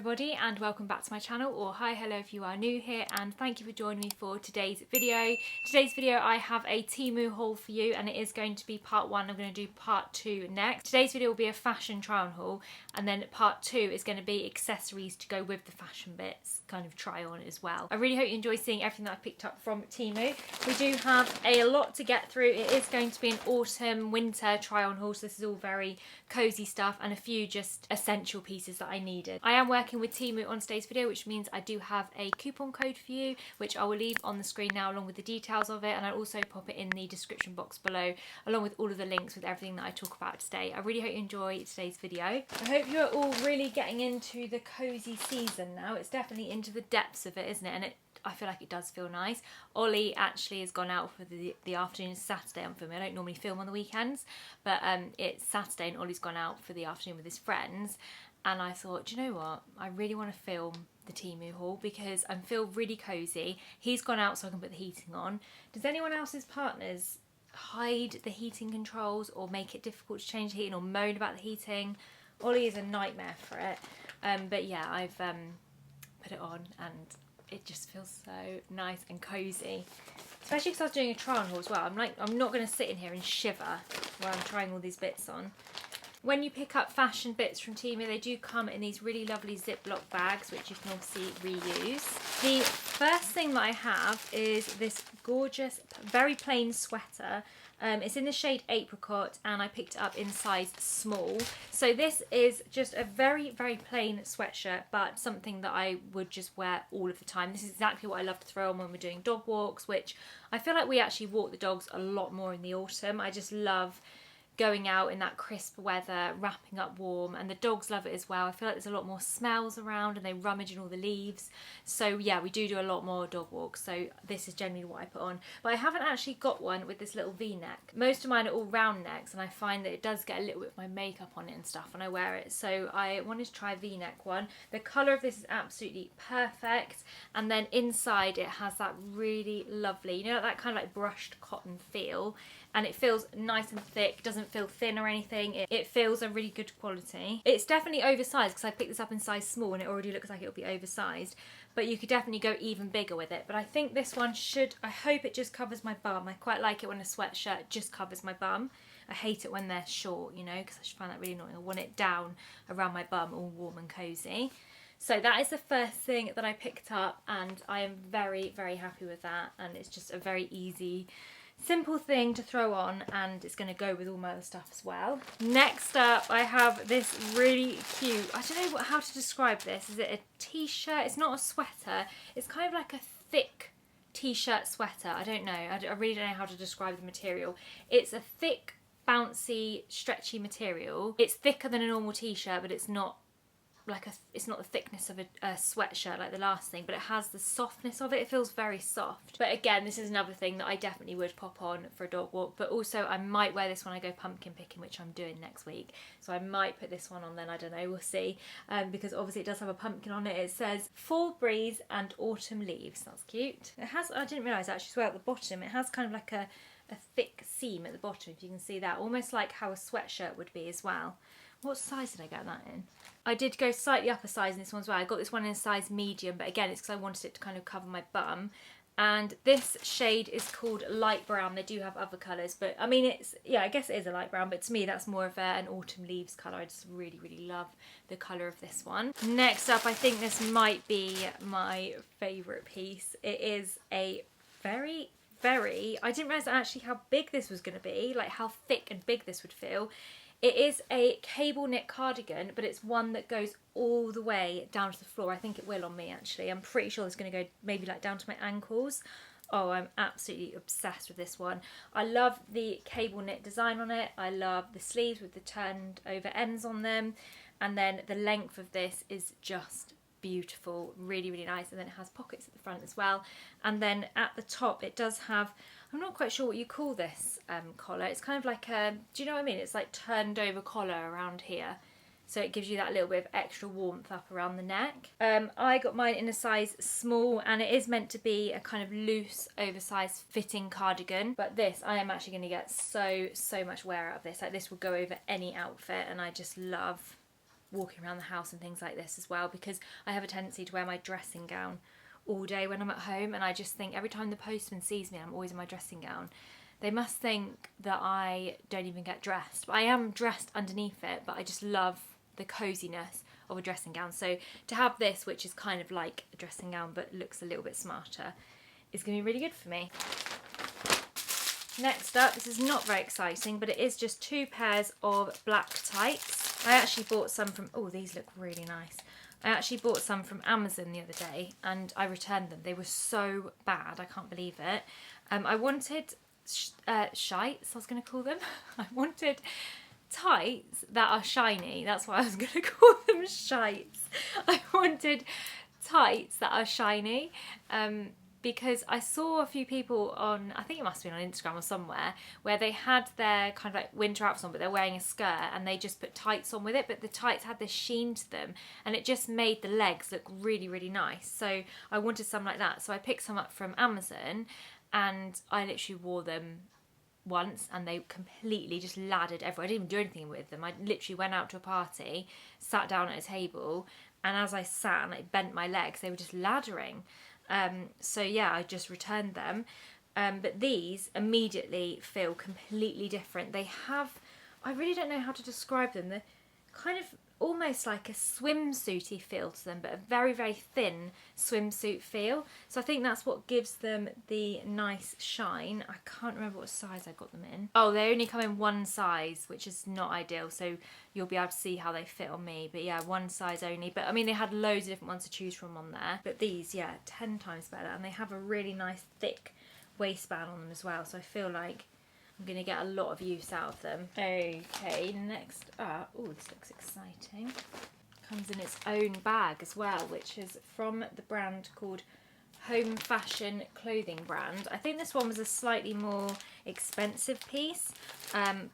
everybody and welcome back to my channel, or hi, hello if you are new here, and thank you for joining me for today's video. Today's video I have a Temu haul for you, and it is going to be part one. I'm going to do part two next. Today's video will be a fashion try on haul, and then part two is going to be accessories to go with the fashion bits, kind of try on as well. I really hope you enjoy seeing everything that I picked up from Temu. We do have a lot to get through. It is going to be an autumn winter try on haul, so this is all very cozy stuff and a few just essential pieces that I needed. I am working with Temu on today's video, which means I do have a coupon code for you, which I will leave on the screen now along with the details of it, and I'll also pop it in the description box below along with all of the links with everything that I talk about today. I really hope you enjoy today's video. I hope you're all really getting into the cozy season now. It's definitely into the depths of it, isn't it? And I feel like it does feel nice. Ollie actually has gone out for the afternoon. Saturday I'm filming. I don't normally film on the weekends, but it's Saturday and Ollie's gone out for the afternoon with his friends, and I thought, do you know what? I really want to film the Temu haul because I feel really cozy. He's gone out so I can put the heating on. Does anyone else's partners hide the heating controls or make it difficult to change the heating or moan about the heating? Ollie is a nightmare for it. But yeah, I've put it on and it just feels so nice and cozy, especially because I was doing a try on haul as well. I'm not going to sit in here and shiver while I'm trying all these bits on. When you pick up fashion bits from Temu, they do come in these really lovely Ziploc bags, which you can obviously reuse. The first thing that I have is this gorgeous, very plain sweater. It's in the shade Apricot, and I picked it up in size small. So this is just a very, very plain sweatshirt, but something that I would just wear all of the time. This is exactly what I love to throw on when we're doing dog walks, which I feel like we actually walk the dogs a lot more in the autumn. I just love going out in that crisp weather, wrapping up warm, and the dogs love it as well. I feel like there's a lot more smells around and they rummage in all the leaves. So yeah, we do a lot more dog walks, so this is generally what I put on. But I haven't actually got one with this little V-neck. Most of mine are all round necks, and I find that it does get a little bit of my makeup on it and stuff when I wear it. So I wanted to try a V-neck one. The colour of this is absolutely perfect, and then inside it has that really lovely, you know, that kind of like brushed cotton feel. And it feels nice and thick, doesn't feel thin or anything. It feels a really good quality. It's definitely oversized because I picked this up in size small and it already looks like it'll be oversized. But you could definitely go even bigger with it. But I think this one should, I hope it just covers my bum. I quite like it when a sweatshirt just covers my bum. I hate it when they're short, you know, because I just find that really annoying. I want it down around my bum, all warm and cozy. So that is the first thing that I picked up, and I am very, very happy with that. And it's just a very easy, simple thing to throw on, and it's going to go with all my other stuff as well. Next up, I have this really cute, I don't know how to describe this. Is it a t-shirt? It's not a sweater. It's kind of like a thick t-shirt sweater. I don't know. I really don't know how to describe the material. It's a thick, bouncy, stretchy material. It's thicker than a normal t-shirt, but it's not like it's not the thickness of a sweatshirt like the last thing, but it has the softness of it. It feels very soft. But again, this is another thing that I definitely would pop on for a dog walk, but also I might wear this when I go pumpkin picking, which I'm doing next week. So I might put this one on then, I don't know, we'll see. Because obviously it does have a pumpkin on it. It says fall breeze and autumn leaves. That's cute. It has, I didn't realise actually as well at the bottom, it has kind of like a thick seam at the bottom, if you can see that. Almost like how a sweatshirt would be as well. What size did I get that in? I did go slightly up a size in this one as well. I got this one in a size medium, but again, it's because I wanted it to kind of cover my bum. And this shade is called light brown. They do have other colours, but I mean, it's, yeah, I guess it is a light brown, but to me, that's more of an autumn leaves colour. I just really, really love the colour of this one. Next up, I think this might be my favourite piece. It is a very, I didn't realise actually how big this was going to be, like how thick and big this would feel. It is a cable knit cardigan, but it's one that goes all the way down to the floor. I think it will on me, actually. I'm pretty sure it's going to go maybe like down to my ankles. Oh, I'm absolutely obsessed with this one. I love the cable knit design on it. I love the sleeves with the turned over ends on them. And then the length of this is just beautiful, really, really nice. And then it has pockets at the front as well. And then at the top, it does have, I'm not quite sure what you call this collar. It's kind of like a, do you know what I mean? It's like turned over collar around here. So it gives you that little bit of extra warmth up around the neck. I got mine in a size small, and it is meant to be a kind of loose, oversized fitting cardigan. But this, I am actually going to get so much wear out of this. Like, this will go over any outfit, and I just love walking around the house and things like this as well, because I have a tendency to wear my dressing gown all day when I'm at home, and I just think every time the postman sees me, I'm always in my dressing gown. They must think that I don't even get dressed. But I am dressed underneath it, but I just love the coziness of a dressing gown. So to have this, which is kind of like a dressing gown but looks a little bit smarter, is going to be really good for me. Next up, this is not very exciting, but it is just 2 pairs of black tights. I actually bought some from, oh, these look really nice. I actually bought some from Amazon the other day and I returned them. They were so bad, I can't believe it. I wanted shites, I was going to call them. I wanted tights that are shiny. That's why I was going to call them shites. I wanted tights that are shiny. Because I saw a few people on, I think it must have been on Instagram or somewhere, where they had their kind of like winter outfits on, but they're wearing a skirt and they just put tights on with it, but the tights had this sheen to them and it just made the legs look really, really nice. So I wanted some like that. So I picked some up from Amazon and I literally wore them once and they completely just laddered everywhere. I didn't even do anything with them. I literally went out to a party, sat down at a table, and as I sat and I bent my legs, they were just laddering. So yeah, I just returned them. But these immediately feel completely different. They have, I really don't know how to describe them. They're kind of almost like a swimsuity feel to them, but a very, very thin swimsuit feel. So I think that's what gives them the nice shine. I can't remember what size I got them in. Oh, they only come in one size, which is not ideal. So you'll be able to see how they fit on me. But yeah, one size only. But I mean, they had loads of different ones to choose from on there. But these, yeah, 10 times better. And they have a really nice thick waistband on them as well. So I feel like I'm going to get a lot of use out of them. Okay, next up, oh, this looks exciting. Comes in its own bag as well, which is from the brand called Home Fashion Clothing Brand. I think this one was a slightly more expensive piece,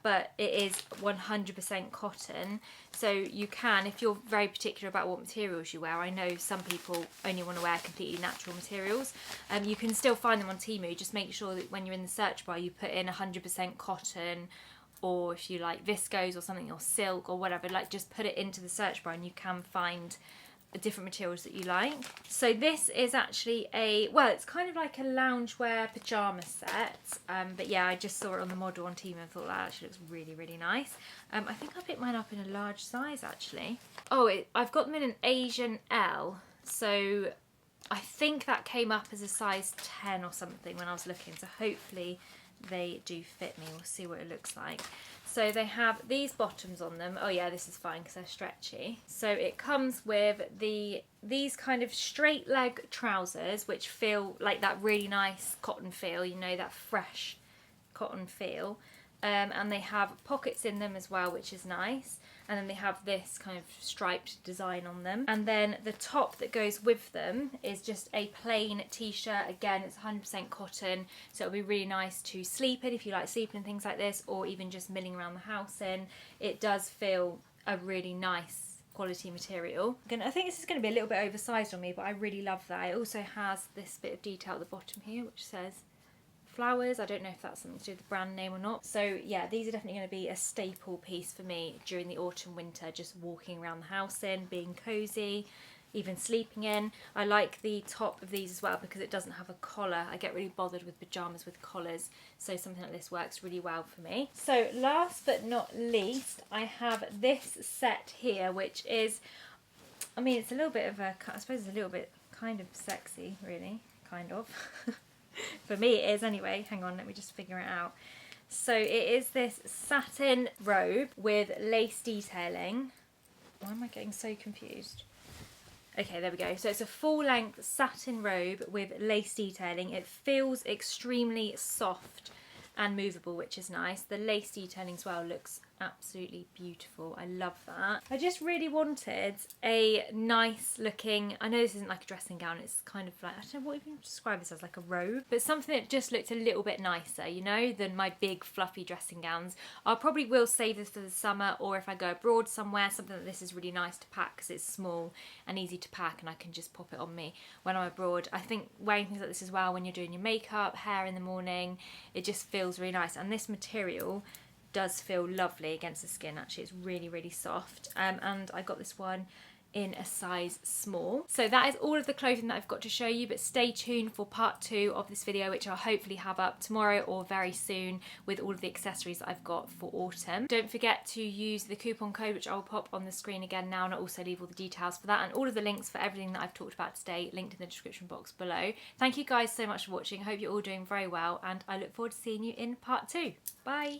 but it is 100% cotton. So you can, if you're very particular about what materials you wear, I know some people only want to wear completely natural materials. You can still find them on Temu. Just make sure that when you're in the search bar, you put in 100% cotton, or if you like viscose or something, or silk or whatever, like just put it into the search bar and you can find different materials that you like. So this is actually a, well, it's kind of like a loungewear pajama set, but yeah, I just saw it on the model on Temu and thought that actually looks really, really nice. I think I picked mine up in a large size actually. Oh, I've got them in an Asian L, so I think that came up as a size 10 or something when I was looking, so hopefully they do fit me. We'll see what it looks like. So they have these bottoms on them. Oh yeah, this is fine because they're stretchy. So it comes with these kind of straight leg trousers, which feel like that really nice cotton feel, you know, that fresh cotton feel. And they have pockets in them as well, which is nice. And then they have this kind of striped design on them. And then the top that goes with them is just a plain t-shirt. Again, it's 100% cotton, so it'll be really nice to sleep in if you like sleeping in things like this, or even just milling around the house in. It does feel a really nice quality material. I think this is going to be a little bit oversized on me, but I really love that. It also has this bit of detail at the bottom here, which says flowers. I don't know if that's something to do with the brand name or not. So yeah, these are definitely going to be a staple piece for me during the autumn winter, just walking around the house in, being cozy, even sleeping in. I like the top of these as well because it doesn't have a collar. I get really bothered with pyjamas with collars, so something like this works really well for me. So last but not least, I have this set here, which is, I mean, it's a little bit of a, I suppose it's a little bit kind of sexy, really, kind of. For me it is anyway. Hang on, let me just figure it out. So it is this satin robe with lace detailing. Why am I getting so confused? Okay, there we go. So it's a full-length satin robe with lace detailing. It feels extremely soft and movable, which is nice. The lace detailing as well looks absolutely beautiful. I love that. I just really wanted a nice looking, I know this isn't like a dressing gown, it's kind of like, I don't know what even describe this as, like a robe, but something that just looked a little bit nicer, you know, than my big fluffy dressing gowns. I probably will save this for the summer, or if I go abroad somewhere, something like this is really nice to pack because it's small and easy to pack and I can just pop it on me when I'm abroad. I think wearing things like this as well when you're doing your makeup, hair in the morning, it just feels really nice. And this material does feel lovely against the skin. Actually, it's really, really soft. And I got this one in a size small. So that is all of the clothing that I've got to show you, but stay tuned for part 2 of this video, which I'll hopefully have up tomorrow or very soon, with all of the accessories that I've got for autumn. Don't forget to use the coupon code, which I'll pop on the screen again now, and I'll also leave all the details for that and all of the links for everything that I've talked about today linked in the description box below. Thank you guys so much for watching. I hope you're all doing very well, and I look forward to seeing you in part 2. Bye.